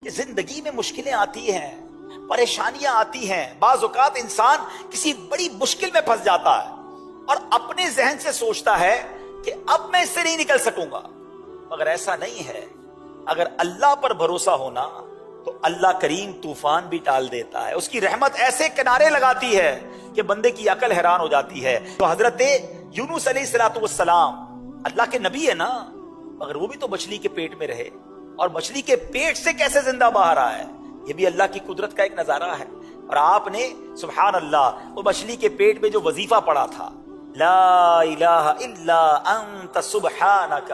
کہ زندگی میں مشکلیں آتی ہیں، پریشانیاں آتی ہیں، بعض اوقات انسان کسی بڑی مشکل میں پھنس جاتا ہے اور اپنے ذہن سے سوچتا ہے کہ اب میں اس سے نہیں نکل سکوں گا، مگر ایسا نہیں ہے۔ اگر اللہ پر بھروسہ ہونا تو اللہ کریم طوفان بھی ٹال دیتا ہے، اس کی رحمت ایسے کنارے لگاتی ہے کہ بندے کی عقل حیران ہو جاتی ہے۔ تو حضرت یونس علیہ السلام اللہ کے نبی ہے نا، مگر وہ بھی تو مچھلی کے پیٹ میں رہے، اور مچھلی کے پیٹ سے کیسے زندہ باہر آیا ہے، یہ بھی اللہ کی قدرت کا ایک نظارہ ہے۔ اور آپ نے سبحان اللہ وہ مچھلی کے پیٹ میں جو وظیفہ پڑھا تھا، لا الہ الا انت سبحانک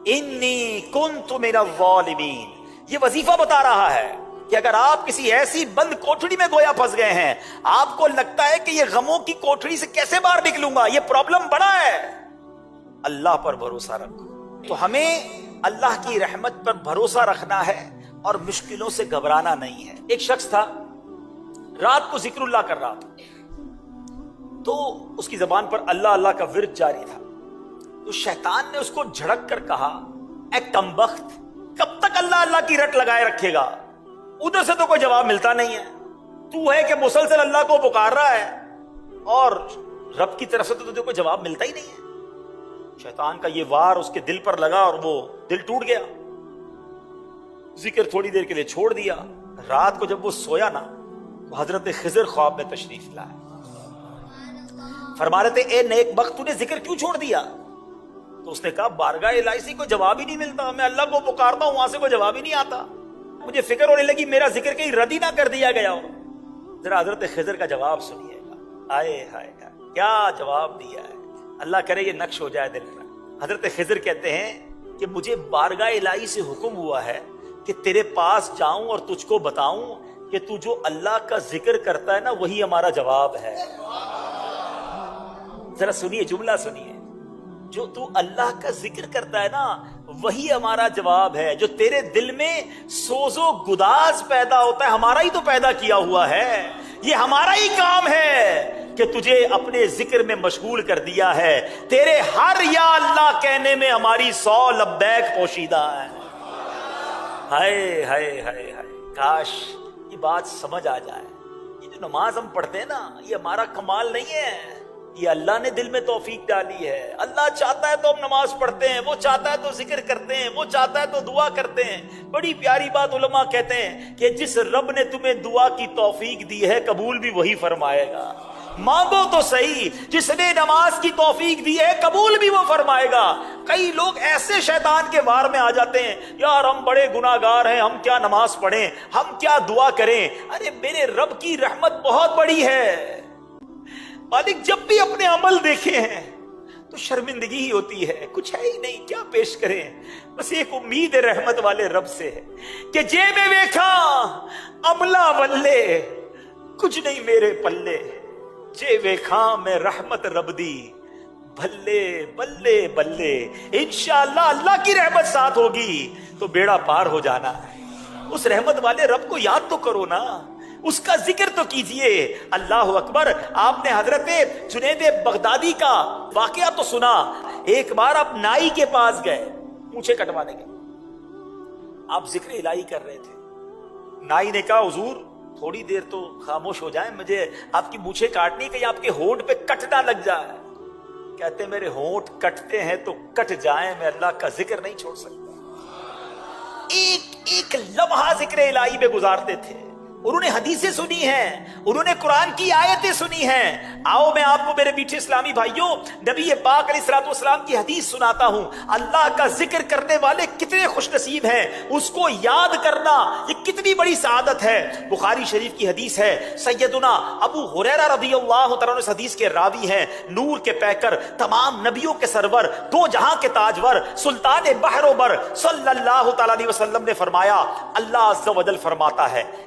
انی کنت من الظالمین، یہ وظیفہ بتا رہا ہے کہ اگر آپ کسی ایسی بند کوٹھڑی میں گویا پھنس گئے ہیں، آپ کو لگتا ہے کہ یہ غموں کی کوٹھڑی سے کیسے باہر نکلوں گا، یہ پرابلم بڑا ہے، اللہ پر بھروسہ رکھو۔ تو ہمیں اللہ کی رحمت پر بھروسہ رکھنا ہے اور مشکلوں سے گھبرانا نہیں ہے۔ ایک شخص تھا، رات کو ذکر اللہ کر رہا تھا، تو اس کی زبان پر اللہ اللہ کا ورد جاری تھا۔ تو شیطان نے اس کو جھڑک کر کہا، اے کمبخت، کب تک اللہ اللہ کی رٹ لگائے رکھے گا؟ ادھر سے تو کوئی جواب ملتا نہیں ہے، تو ہے کہ مسلسل اللہ کو پکار رہا ہے اور رب کی طرف سے تو تجھے کوئی جواب ملتا ہی نہیں ہے۔ شیطان کا یہ وار اس کے دل پر لگا اور وہ دل ٹوٹ گیا، ذکر تھوڑی دیر کے لیے چھوڑ دیا۔ رات کو جب وہ سویا نا تو حضرت خضر خواب میں تشریف لائے، فرما رہے تھے، اے نیک بخت، تو نے ذکر کیوں چھوڑ دیا؟ تو اس نے کہا، بارگاہ الہی سے کوئی جواب ہی نہیں ملتا، میں اللہ کو پکارتا ہوں، وہاں سے کوئی جواب ہی نہیں آتا، مجھے فکر ہونے لگی میرا ذکر کہیں رد ہی نہ کر دیا گیا ہو۔ ذرا حضرت خضر کا جواب سنیے گا، آئے ہائے کیا جواب دیا ہے، اللہ کرے یہ نقش ہو جائے دل میں۔ حضرت خضر کہتے ہیں کہ مجھے بارگاہ الہی سے حکم ہوا ہے کہ تیرے پاس جاؤں اور تجھ کو بتاؤں کہ تو جو اللہ کا ذکر کرتا ہے نا وہی ہمارا جواب ہے۔ ذرا سنیے، جملہ سنیے، جو تو اللہ کا ذکر کرتا ہے نا وہی ہمارا جواب ہے۔ جو تیرے دل میں سوز و گداز پیدا ہوتا ہے، ہمارا ہی تو پیدا کیا ہوا ہے، یہ ہمارا ہی کام ہے کہ تجھے اپنے ذکر میں مشغول کر دیا ہے۔ تیرے ہر یا اللہ کہنے میں ہماری 100 لبیک پوشیدہ ہے۔ ہائے ہائے ہائے ہائے، کاش یہ بات سمجھ آ جائے۔ یہ جو نماز ہم پڑھتے ہیں نا، یہ ہمارا کمال نہیں ہے، یہ اللہ نے دل میں توفیق ڈالی ہے۔ اللہ چاہتا ہے تو ہم نماز پڑھتے ہیں، وہ چاہتا ہے تو ذکر کرتے ہیں، وہ چاہتا ہے تو دعا کرتے ہیں۔ بڑی پیاری بات علماء کہتے ہیں کہ جس رب نے تمہیں دعا کی توفیق دی ہے قبول بھی وہی فرمائے گا۔ مانگو تو صحیح، جس نے نماز کی توفیق دی ہے قبول بھی وہ فرمائے گا۔ کئی لوگ ایسے شیطان کے وار میں آ جاتے ہیں، یار ہم بڑے گناہگار ہیں، ہم کیا نماز پڑھیں، ہم کیا دعا کریں۔ ارے میرے رب کی رحمت بہت بڑی ہے، مالک جب بھی اپنے عمل دیکھے ہیں تو شرمندگی ہی ہوتی ہے، کچھ ہے ہی نہیں، کیا پیش کریں۔ بس ایک امید رحمت والے رب سے ہے کہ جے میں ویکھا عملہ ولے، کچھ نہیں میرے پلے، جے ویکھا میں رحمت رب دی، بھلے بلے بلے۔ انشاءاللہ اللہ کی رحمت ساتھ ہوگی تو بیڑا پار ہو جانا ہے۔ اس رحمت والے رب کو یاد تو کرو نا، اس کا ذکر تو کیجئے۔ اللہ اکبر۔ آپ نے حضرت جنید بغدادی کا واقعہ تو سنا، ایک بار آپ نائی کے پاس گئے مونچھیں کٹوانے کے، آپ ذکر الہی کر رہے تھے، نائی نے کہا حضور تھوڑی دیر تو خاموش ہو جائیں، مجھے آپ کی مونچھیں کاٹنی، کہیں آپ کے ہونٹ پہ کٹ نہ لگ جائے۔ کہتے میرے ہونٹ کٹتے ہیں تو کٹ جائیں، میں اللہ کا ذکر نہیں چھوڑ سکتا۔ ایک ایک لمحہ ذکر الہی میں گزارتے تھے۔ انہوں نے حدیثیں سنی ہیں، انہوں نے قرآن کی آیتیں سنی ہیں۔ آؤ میں آپ کو میرے میٹھے اسلامی بھائیوں نبی پاک علیہ الصلوۃ والسلام کی حدیث سناتا ہوں۔ اللہ کا ذکر کرنے والے کتنے خوش نصیب ہیں، اس کو یاد کرنا یہ کتنی بڑی سعادت ہے۔ بخاری شریف کی حدیث ہے، سیدنا ابو ہریرہ رضی اللہ تعالیٰ عنہ اس حدیث کے راوی ہیں، نور کے پیکر، تمام نبیوں کے سرور، دو جہاں کے تاجور، سلطان بحر و بر صلی اللہ تعالیٰ علیہ وسلم نے فرمایا، اللہ عز و جل فرماتا ہے،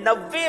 90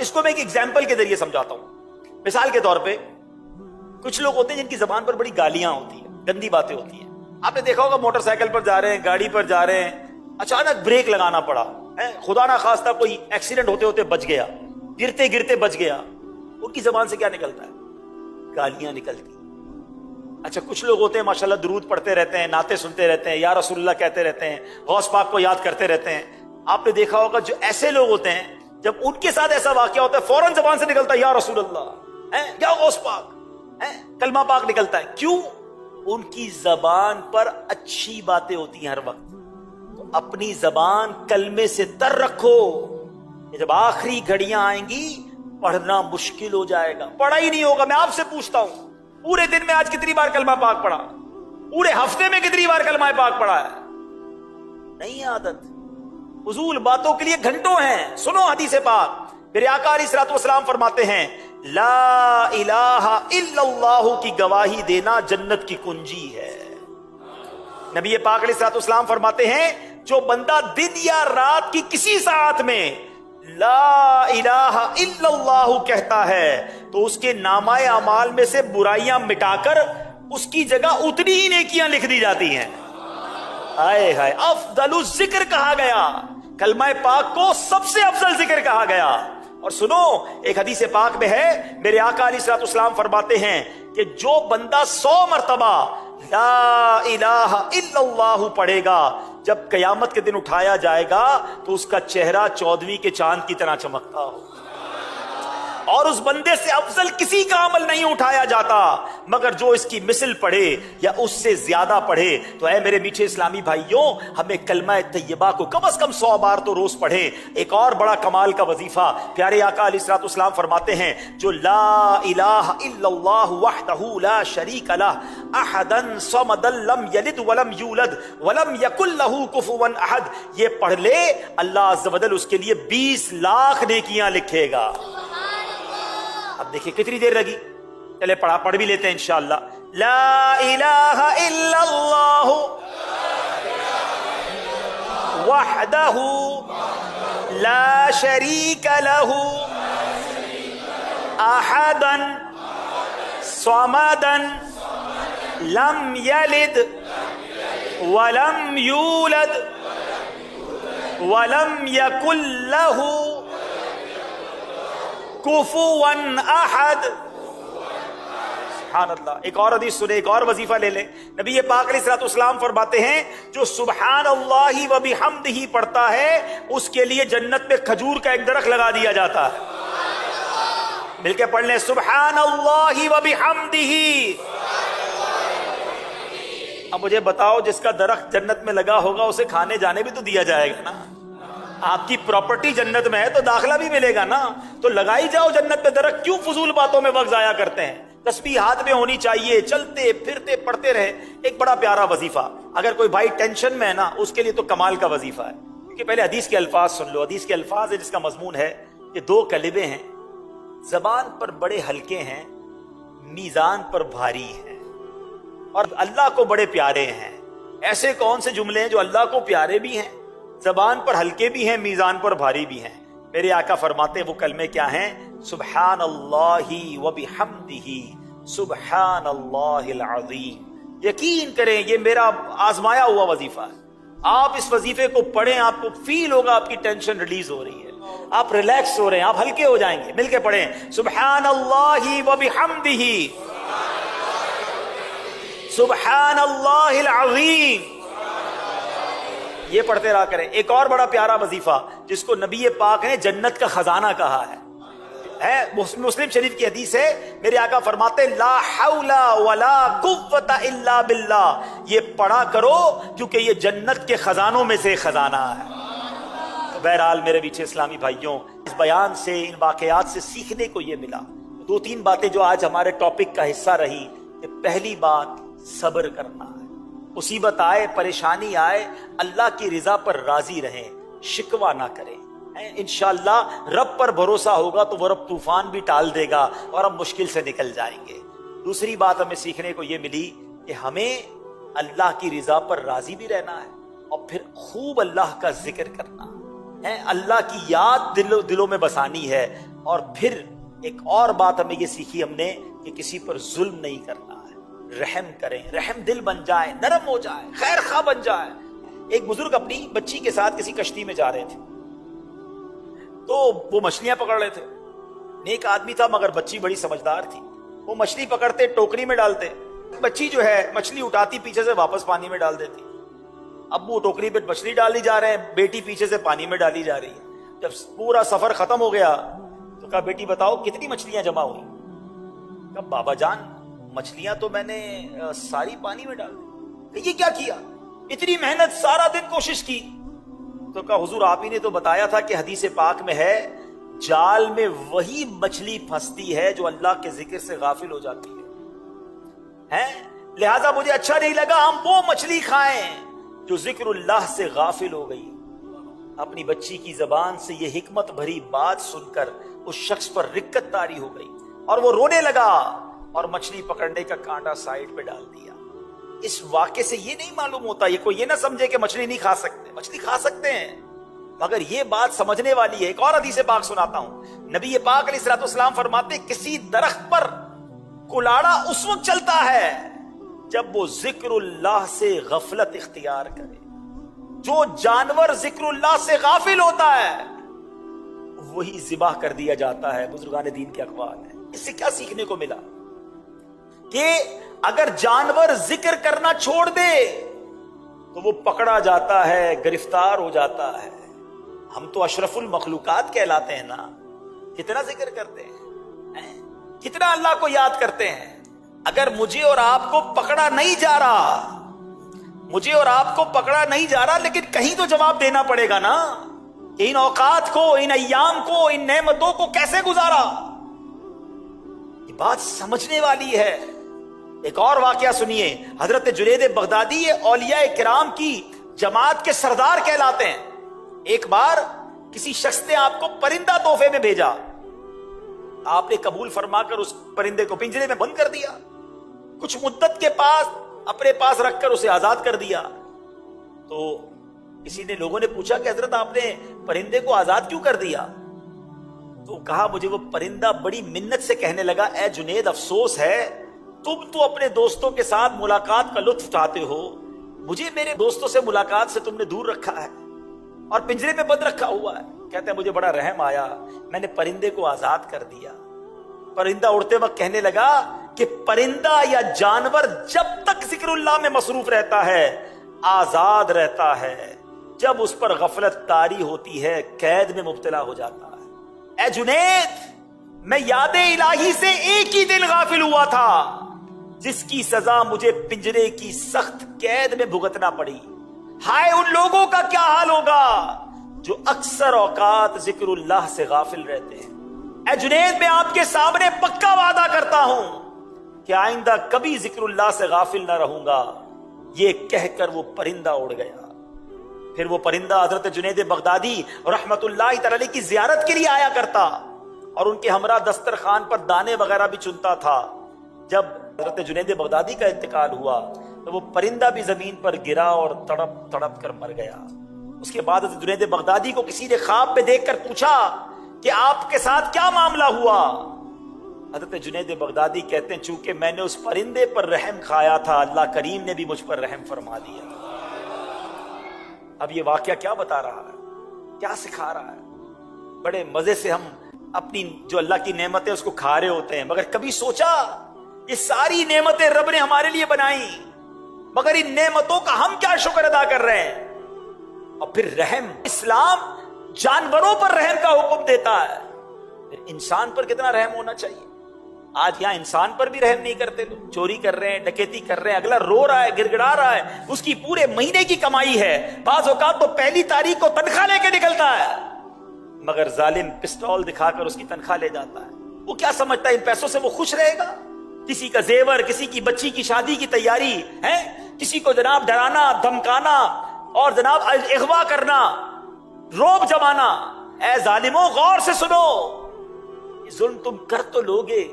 اس کو میں ایک ایگزامپل کے ذریعے سمجھاتا ہوں. مثال کے طور پہ کچھ لوگ ہوتے ہیں جن کی زبان پر بڑی گالیاں ہوتی ہیں, گندی باتیں ہوتی ہیں. آپ نے دیکھا ہوگا موٹر سائیکل پر جا رہے ہیں, گاڑی پر جا رہے ہیں, اچانک بریک لگانا پڑا, خدا نہ خواستہ کوئی ایکسیڈنٹ ہوتے ہوتے بچ گیا, گرتے گرتے بچ گیا, ان کی زبان سے کیا نکلتا ہے؟ گالیاں نکلتی. اچھا کچھ لوگ ہوتے ہیں ماشاءاللہ درود پڑھتے رہتے ہیں, نعتیں سنتے رہتے ہیں, یا رسول اللہ کہتے رہتے ہیں, غوث پاک کو یاد کرتے رہتے ہیں. آپ نے دیکھا ہوگا جو ایسے لوگ ہوتے ہیں جب ان کے ساتھ ایسا واقعہ ہوتا ہے فوراً زبان سے نکلتا ہے یا رسول اللہ, یا غوث پاک, کلمہ پاک نکلتا ہے. کیوں؟ ان کی زبان پر اچھی باتیں ہوتی ہیں ہر وقت. تو اپنی زبان کلمے سے تر رکھو, جب آخری گھڑیاں آئیں گی پڑھنا مشکل ہو جائے گا, پڑھا ہی نہیں ہوگا. میں آپ سے پوچھتا ہوں پورے دن میں آج کتنی بار کلمہ پاک پڑھا؟ پورے ہفتے میں کتنی بار کلمہ پاک پڑھا ہے؟ نہیں عادت. فضول باتوں کے لیے گھنٹوں ہیں. سنو حدیث پاک, میرے آقا علیہ الصلوۃ والسلام فرماتے ہیں لا الہ الا اللہ کی گواہی دینا جنت کی کنجی ہے. نبی پاک علیہ الصلوۃ والسلام فرماتے ہیں جو بندہ دن یا رات کی کسی ساعت میں لا الہ الا اللہ کہتا ہے تو اس کے نامہ اعمال میں سے برائیاں مٹا کر اس کی جگہ اتنی ہی نیکیاں لکھ دی جاتی ہیں. آئے ہائے, افضل الذکر کہا گیا, کلمہ پاک کو سب سے افضل ذکر کہا گیا. اور سنو ایک حدیث پاک میں ہے میرے آقا علیہ الصلوۃ والسلام فرماتے ہیں کہ جو بندہ 100 مرتبہ لا الہ الا اللہ پڑھے گا جب قیامت کے دن اٹھایا جائے گا تو اس کا چہرہ 14ویں کے چاند کی طرح چمکتا ہو, اور اس بندے سے افضل کسی کا عمل نہیں اٹھایا جاتا مگر جو اس کی مثل پڑھے یا اس سے زیادہ پڑھے. تو اے میرے میٹھے اسلامی بھائیوں, ہمیں کلمہ طیبہ کو کم از کم 100 بار تو روز پڑھیں. ایک اور بڑا کمال کا وظیفہ پیارے آقا علیہ الصلوۃ والسلام فرماتے ہیں جو لا الہ الا اللہ وحدہ لا شریک لہ احدا صمدا لم یلد ولم یولد ولم یکن لہ کفوا احد, یہ پڑھ لے اللہ عز و جل اس کے لیے 20 لاکھ نیکیاں لکھے گا. اب دیکھیں کتنی دیر لگی, چلے پڑھ بھی لیتے ہیں انشاءاللہ. لا الہ الا اللہ وحدہ لا شریک لہ احدا صمدا لم یلد ولم یولد ولم یکن لہ کفوا احد. سبحان اللہ. ایک اور حدیث سنے, ایک اور وظیفہ لے لیں. نبی پاک علیہ الصلوۃ والسلام فرماتے ہیں جو سبحان اللہ و بحمدہ پڑھتا ہے اس کے لیے جنت میں کھجور کا ایک درخت لگا دیا جاتا ہے. مل کے پڑھ لیں سبحان اللہ و بحمدہ. اب مجھے بتاؤ جس کا درخت جنت میں لگا ہوگا اسے کھانے جانے بھی تو دیا جائے گا نا. آپ کی پراپرٹی جنت میں ہے تو داخلہ بھی ملے گا نا. تو لگائی جاؤ جنت میں درخت, کیوں فضول باتوں میں وقت ضائع کرتے ہیں؟ تسبیح ہاتھ میں ہونی چاہیے, چلتے پھرتے پڑھتے رہے. ایک بڑا پیارا وظیفہ, اگر کوئی بھائی ٹینشن میں ہے نا اس کے لیے تو کمال کا وظیفہ ہے. کیونکہ پہلے حدیث کے الفاظ سن لو. حدیث کے الفاظ ہے جس کا مضمون ہے کہ 2 کلمے ہیں زبان پر بڑے ہلکے ہیں میزان پر بھاری ہیں اور اللہ کو بڑے پیارے ہیں. ایسے کون سے جملے ہیں جو اللہ کو پیارے بھی ہیں, زبان پر ہلکے بھی ہیں, میزان پر بھاری بھی ہیں؟ میرے آقا فرماتے ہیں وہ کلمے کیا ہیں؟ سبحان اللہ و بحمدہ سبحان اللہ العظیم. یقین کریں یہ میرا آزمایا ہوا وظیفہ ہے. آپ اس وظیفے کو پڑھیں, آپ کو فیل ہوگا آپ کی ٹینشن ریلیز ہو رہی ہے, آپ ریلیکس ہو رہے ہیں, آپ ہلکے ہو جائیں گے. مل کے پڑھیں سبحان اللہ و بحمدہ سبحان اللہ العظیم. یہ پڑھتے رہا کریں. ایک اور بڑا پیارا وظیفہ جس کو نبی پاک نے جنت کا خزانہ کہا ہے, مسلم شریف کی حدیث ہے. میرے آقا فرماتے لا حول ولا قوت الا باللہ. یہ پڑھا کرو کیونکہ یہ جنت کے خزانوں میں سے خزانہ ہے. تو بہرحال میرے پیچھے اسلامی بھائیوں, اس بیان سے ان واقعات سے سیکھنے کو یہ ملا 2-3 باتیں جو آج ہمارے ٹاپک کا حصہ رہی. کہ پہلی بات صبر کرنا ہے. مصیبت آئے, پریشانی آئے, اللہ کی رضا پر راضی رہیں, شکوہ نہ کریں. انشاءاللہ رب پر بھروسہ ہوگا تو وہ رب طوفان بھی ٹال دے گا اور ہم مشکل سے نکل جائیں گے. دوسری بات ہمیں سیکھنے کو یہ ملی کہ ہمیں اللہ کی رضا پر راضی بھی رہنا ہے اور پھر خوب اللہ کا ذکر کرنا. اللہ کی یاد دلوں میں بسانی ہے. اور پھر ایک اور بات ہمیں یہ سیکھی ہم نے کہ کسی پر ظلم نہیں کرنا ہے. رحم کریں, رحم دل بن جائے, نرم ہو جائے, خیر خواہ بن جائے. ایک بزرگ اپنی بچی کے ساتھ کسی کشتی میں جا رہے تھے, تو وہ مچھلیاں پکڑ رہے تھے. نیک آدمی تھا مگر بچی بڑی سمجھدار تھی. وہ مچھلی پکڑتے, ٹوکری میں ڈالتے, بچی جو ہے مچھلی اٹھاتی پیچھے سے واپس پانی میں ڈال دیتی. اب وہ ٹوکری پہ مچھلی ڈالی جا رہے ہیں, بیٹی پیچھے سے پانی میں ڈالی جا رہی ہے. جب پورا سفر ختم ہو گیا تو کہا, بیٹی بتاؤ کتنی مچھلیاں جمع ہوئی؟ کہا, بابا جان مچھلیاں تو میں نے ساری پانی میں ڈال دی. یہ کیا کیا؟ اتنی محنت, سارا دن کوشش کی. تو کہا, حضور آپ ہی نے تو بتایا تھا کہ حدیث پاک میں ہے, جال میں وہی مچھلی پھنستی ہے جو اللہ کے ذکر سے غافل ہو جاتی ہے. لہذا مجھے اچھا نہیں لگا ہم وہ مچھلی کھائیں جو ذکر اللہ سے غافل ہو گئی. اپنی بچی کی زبان سے یہ حکمت بھری بات سن کر اس شخص پر رکت طاری ہو گئی اور وہ رونے لگا اور مچھلی پکڑنے کا کانٹا سائیڈ پہ ڈال دیا. اس واقعے سے یہ نہیں معلوم ہوتا, یہ کوئی یہ نہ سمجھے کہ مچھلی نہیں کھا سکتے, مچھلی کھا سکتے ہیں, مگر یہ بات سمجھنے والی ہے. ایک اور حدیث پاک سناتا ہوں. نبی پاک علیہ الصلوۃ والسلام فرماتے, کسی درخت پر کلاڑا اس وقت چلتا ہے جب وہ ذکر اللہ سے غفلت اختیار کرے. جو جانور ذکر اللہ سے غافل ہوتا ہے وہی ذبح کر دیا جاتا ہے. بزرگان دین کے اقوال ہیں. اس سے کیا سیکھنے کو ملا کہ اگر جانور ذکر کرنا چھوڑ دے تو وہ پکڑا جاتا ہے, گرفتار ہو جاتا ہے. ہم تو اشرف المخلوقات کہلاتے ہیں نا, کتنا ذکر کرتے ہیں, کتنا اللہ کو یاد کرتے ہیں. اگر مجھے اور آپ کو پکڑا نہیں جا رہا, مجھے اور آپ کو پکڑا نہیں جا رہا, لیکن کہیں تو جواب دینا پڑے گا نا کہ ان اوقات کو, ان ایام کو, ان نعمتوں کو کیسے گزارا. یہ بات سمجھنے والی ہے. ایک اور واقعہ سنیے. حضرت جنید بغدادی اولیاء کرام کی جماعت کے سردار کہلاتے ہیں. ایک بار کسی شخص نے آپ کو پرندہ تحفے میں بھیجا, آپ نے قبول فرما کر اس پرندے کو پنجرے میں بند کر دیا. کچھ مدت کے پاس اپنے پاس رکھ کر اسے آزاد کر دیا. تو کسی نے, لوگوں نے پوچھا کہ حضرت آپ نے پرندے کو آزاد کیوں کر دیا؟ تو کہا, مجھے وہ پرندہ بڑی منت سے کہنے لگا, اے جنید افسوس ہے, تم تو اپنے دوستوں کے ساتھ ملاقات کا لطف اٹھاتے ہو, مجھے میرے دوستوں سے ملاقات سے تم نے دور رکھا ہے اور پنجرے میں بند رکھا ہوا ہے. کہتے ہیں مجھے بڑا رحم آیا, میں نے پرندے کو آزاد کر دیا. پرندہ اڑتے وقت کہنے لگا کہ پرندہ یا جانور جب تک ذکر اللہ میں مصروف رہتا ہے آزاد رہتا ہے, جب اس پر غفلت طاری ہوتی ہے قید میں مبتلا ہو جاتا ہے. اے جنید, میں یاد الہی سے ایک ہی دن غافل ہوا تھا جس کی سزا مجھے پنجرے کی سخت قید میں بھگتنا پڑی. ہائے ان لوگوں کا کیا حال ہوگا جو اکثر اوقات ذکر اللہ سے غافل رہتے ہیں. اے جنید, میں آپ کے سامنے پکا وعدہ کرتا ہوں کہ آئندہ کبھی ذکر اللہ سے غافل نہ رہوں گا. یہ کہہ کر وہ پرندہ اڑ گیا. پھر وہ پرندہ حضرت جنید بغدادی رحمت اللہ تعالی کی زیارت کے لیے آیا کرتا اور ان کے ہمراہ دسترخوان پر دانے وغیرہ بھی چنتا تھا. جب حضرت جنید بغدادی کا انتقال ہوا تو وہ پرندہ بھی زمین پر گرا اور تڑپ تڑپ کر مر گیا. اس کے بعد حضرت جنید بغدادی کو کسی نے خواب میں دیکھ کر پوچھا کہ آپ کے ساتھ کیا معاملہ ہوا؟ حضرت جنید بغدادی کہتے ہیں, چونکہ میں نے اس پرندے پر رحم کھایا تھا, اللہ کریم نے بھی مجھ پر رحم فرما دیا. اب یہ واقعہ کیا بتا رہا ہے, کیا سکھا رہا ہے؟ بڑے مزے سے ہم اپنی جو اللہ کی نعمتیں اس کو کھا رہے ہوتے ہیں, مگر کبھی سوچا یہ ساری نعمتیں رب نے ہمارے لیے بنائی, مگر ان نعمتوں کا ہم کیا شکر ادا کر رہے ہیں؟ اور پھر رحم, اسلام جانوروں پر رحم کا حکم دیتا ہے, پھر انسان پر کتنا رحم ہونا چاہیے. آج یہاں انسان پر بھی رحم نہیں کرتے لوگ. چوری کر رہے ہیں, ڈکیتی کر رہے ہیں, اگلا رو رہا ہے, گڑ گڑا رہا ہے, اس کی پورے مہینے کی کمائی ہے, بعض اوقات تو پہلی تاریخ کو تنخواہ لے کے نکلتا ہے, مگر ظالم پسٹول دکھا کر اس کی تنخواہ لے جاتا ہے. وہ کیا سمجھتا ہے ان پیسوں سے وہ خوش رہے گا؟ کسی کا زیور, کسی کی بچی کی شادی کی تیاری ہے, کسی کو جناب ڈرانا, دھمکانا اور جناب اغوا کرنا, روب جمانا. اے ظالموں, غور سے سنو, یہ ظلم تم کر تو لوگے,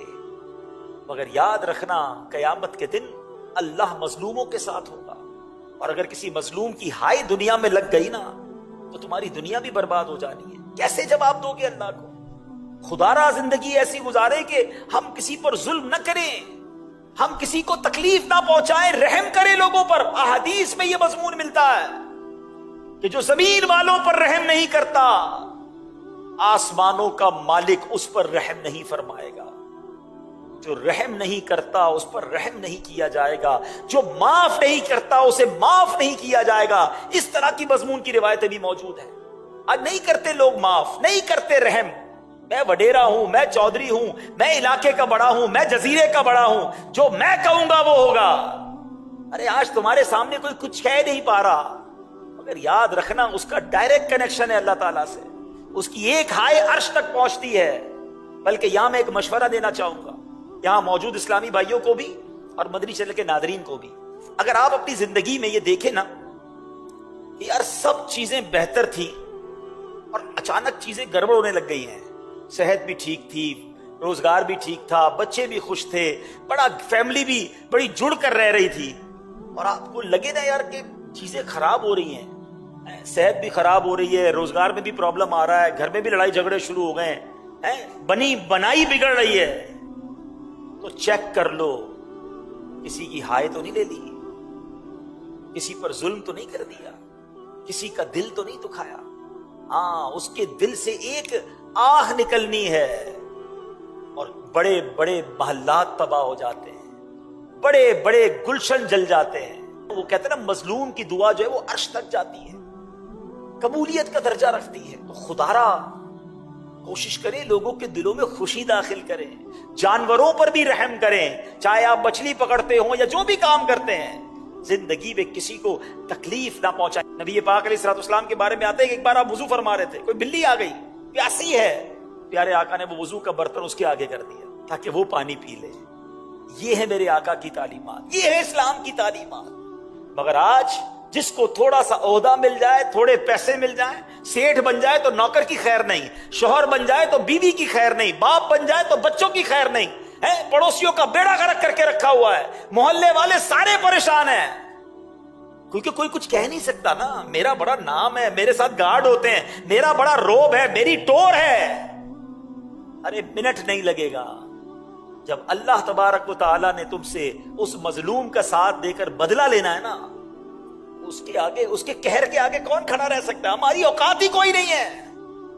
مگر یاد رکھنا قیامت کے دن اللہ مظلوموں کے ساتھ ہوگا. اور اگر کسی مظلوم کی ہائی دنیا میں لگ گئی نا تو تمہاری دنیا بھی برباد ہو جانی ہے. کیسے جواب دو گے اللہ کو؟ خدا را زندگی ایسی گزارے کہ ہم کسی پر ظلم نہ کریں, ہم کسی کو تکلیف نہ پہنچائیں, رحم کریں لوگوں پر. احادیث میں یہ مضمون ملتا ہے کہ جو زمین والوں پر رحم نہیں کرتا, آسمانوں کا مالک اس پر رحم نہیں فرمائے گا. جو رحم نہیں کرتا اس پر رحم نہیں کیا جائے گا, جو معاف نہیں کرتا اسے معاف نہیں کیا جائے گا. اس طرح کی مضمون کی روایتیں بھی موجود ہیں. آج نہیں کرتے لوگ معاف, نہیں کرتے رحم. میں وڈیرا ہوں, میں چودھری ہوں, میں علاقے کا بڑا ہوں, میں جزیرے کا بڑا ہوں, جو میں کہوں گا وہ ہوگا. ارے آج تمہارے سامنے کوئی کچھ کہہ نہیں پا رہا, مگر یاد رکھنا اس کا ڈائریکٹ کنیکشن ہے اللہ تعالیٰ سے, اس کی ایک ہائے عرش تک پہنچتی ہے. بلکہ یہاں میں ایک مشورہ دینا چاہوں گا یہاں موجود اسلامی بھائیوں کو بھی اور مدنی چینل کے ناظرین کو بھی. اگر آپ اپنی زندگی میں یہ دیکھیں نا کہ یار سب چیزیں بہتر تھی اور اچانک چیزیں گڑبڑ ہونے لگ گئی ہیں, صحت بھی ٹھیک تھی, روزگار بھی ٹھیک تھا, بچے بھی خوش تھے, بڑا فیملی بھی بڑی جڑ کر رہ رہی تھی, اور آپ کو لگے نا یار کہ چیزیں خراب ہو رہی ہیں, صحت بھی خراب ہو رہی ہے, روزگار میں بھی پرابلم آ رہا ہے, گھر میں بھی لڑائی جھگڑے شروع ہو گئے ہیں, بنی بنائی بگڑ رہی ہے, تو چیک کر لو کسی کی ہائے تو نہیں لے لی, کسی پر ظلم تو نہیں کر دیا, کسی کا دل تو نہیں دکھایا. ہاں اس کے دل سے ایک آہ نکلنی ہے اور بڑے بڑے محلات تباہ ہو جاتے ہیں, بڑے بڑے گلشن جل جاتے ہیں. وہ کہتے ہیں نا مظلوم کی دعا جو ہے وہ عرش تک جاتی ہے, قبولیت کا درجہ رکھتی ہے. تو خدارا کوشش کریں لوگوں کے دلوں میں خوشی داخل کریں, جانوروں پر بھی رحم کریں, چاہے آپ مچھلی پکڑتے ہوں یا جو بھی کام کرتے ہیں, زندگی میں کسی کو تکلیف نہ پہنچائیں. نبی پاک علیہ الصلوۃ والسلام کے بارے میں آتے ہیں کہ ایک بار آپ وضو فرما رہے تھے, کوئی بلی آ گئی پیاسی ہے, پیارے آقا نے وہ وضو کا برتن اس کے آگے کر دیا تاکہ وہ پانی پی لے. یہ ہے میرے آقا کی تعلیمات, یہ ہے اسلام کی تعلیمات. مگر آج جس کو تھوڑا سا عہدہ مل جائے, تھوڑے پیسے مل جائیں, سیٹھ بن جائے تو نوکر کی خیر نہیں, شوہر بن جائے تو بیوی کی خیر نہیں, باپ بن جائے تو بچوں کی خیر نہیں ہے, پڑوسیوں کا بیڑا غرق کر کے رکھا ہوا ہے, محلے والے سارے پریشان ہیں, کیونکہ کوئی کچھ کہہ نہیں سکتا نا. میرا بڑا نام ہے, میرے ساتھ گارڈ ہوتے ہیں, میرا بڑا روب ہے, میری ٹور ہے. ارے منٹ نہیں لگے گا جب اللہ تبارک و تعالیٰ نے تم سے اس مظلوم کا ساتھ دے کر بدلہ لینا ہے نا, اس کے آگے, اس کے قہر کے آگے کون کھڑا رہ سکتا؟ ہماری اوقات ہی کوئی نہیں ہے.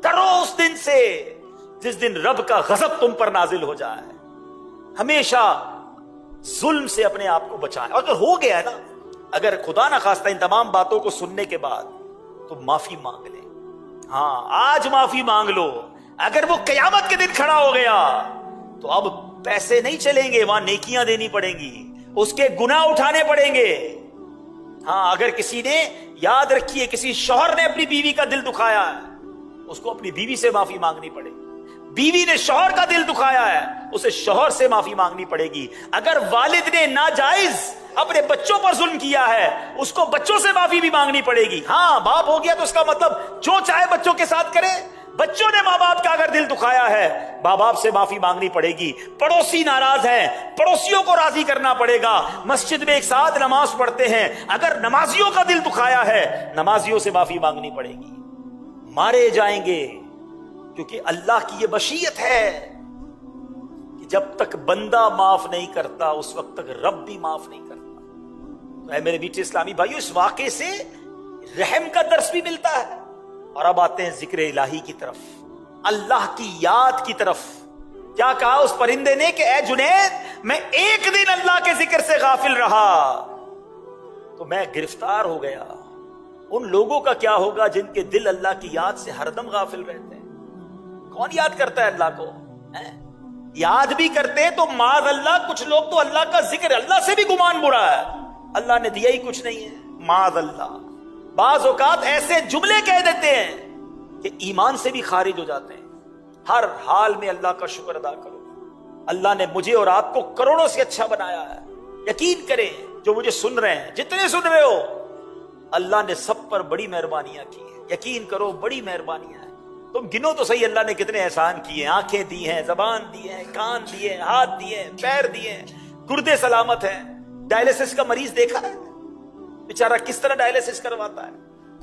ڈرو اس دن سے جس دن رب کا غضب تم پر نازل ہو جائے. ہمیشہ ظلم سے اپنے آپ کو بچائیں. اگر ہو گیا ہے نا, اگر خدا نہ خواستہ ان تمام باتوں کو سننے کے بعد تو معافی مانگ لیں. ہاں آج معافی مانگ لو. اگر وہ قیامت کے دن کھڑا ہو گیا تو اب پیسے نہیں چلیں گے, وہاں نیکیاں دینی پڑیں گی, اس کے گناہ اٹھانے پڑیں گے. ہاں اگر کسی نے, یاد رکھیے, کسی شوہر نے اپنی بیوی کا دل دکھایا ہے, اس کو اپنی بیوی سے معافی مانگنی پڑے گی. بیوی نے شوہر کا دل دکھایا ہے, اسے شوہر سے معافی مانگنی پڑے گی. اگر والد نے ناجائز اپنے بچوں پر ظلم کیا ہے, اس کو بچوں سے معافی بھی مانگنی پڑے گی. ہاں باپ ہو گیا تو اس کا مطلب جو چاہے بچوں کے ساتھ کرے. بچوں نے ماں باپ کا اگر دل دکھایا ہے, ماں باپ سے معافی مانگنی پڑے گی. پڑوسی ناراض ہیں, پڑوسیوں کو راضی کرنا پڑے گا. مسجد میں ایک ساتھ نماز پڑھتے ہیں, اگر نمازیوں کا دل دکھایا ہے, نمازیوں سے معافی مانگنی پڑے گی. مارے جائیں گے کیونکہ اللہ کی یہ بشیت ہے کہ جب تک بندہ معاف نہیں کرتا اس وقت تک رب بھی معاف نہیں کرتا. تو اے میرے میٹھے اسلامی بھائیو, اس واقعے سے رحم کا درس بھی ملتا ہے. اور اب آتے ہیں ذکر الہی کی طرف, اللہ کی یاد کی طرف. کیا کہا اس پرندے نے کہ اے جنید, میں ایک دن اللہ کے ذکر سے غافل رہا تو میں گرفتار ہو گیا. ان لوگوں کا کیا ہوگا جن کے دل اللہ کی یاد سے ہر دم غافل رہتے ہیں. کون یاد کرتا ہے اللہ کو؟ یاد بھی کرتے تو معاذ اللہ, کچھ لوگ تو اللہ کا ذکر, اللہ سے بھی گمان برا ہے, اللہ نے دیا ہی کچھ نہیں ہے, معاذ اللہ. بعض اوقات ایسے جملے کہہ دیتے ہیں کہ ایمان سے بھی خارج ہو جاتے ہیں. ہر حال میں اللہ کا شکر ادا کرو. اللہ نے مجھے اور آپ کو کروڑوں سے اچھا بنایا ہے. یقین کریں جو مجھے سن رہے ہیں, جتنے سن رہے ہو, اللہ نے سب پر بڑی مہربانیاں کی ہیں. یقین کرو بڑی مہربانیاں ہیں. تم گنو تو صحیح اللہ نے کتنے احسان کیے. آنکھیں دی ہیں, زبان دی ہیں, کان دیے, ہاتھ دیے, پیر دیے, گردے سلامت ہیں. ڈائلسس کا مریض دیکھا ہے بیچارہ کس طرح ڈائلسس کرواتا ہے.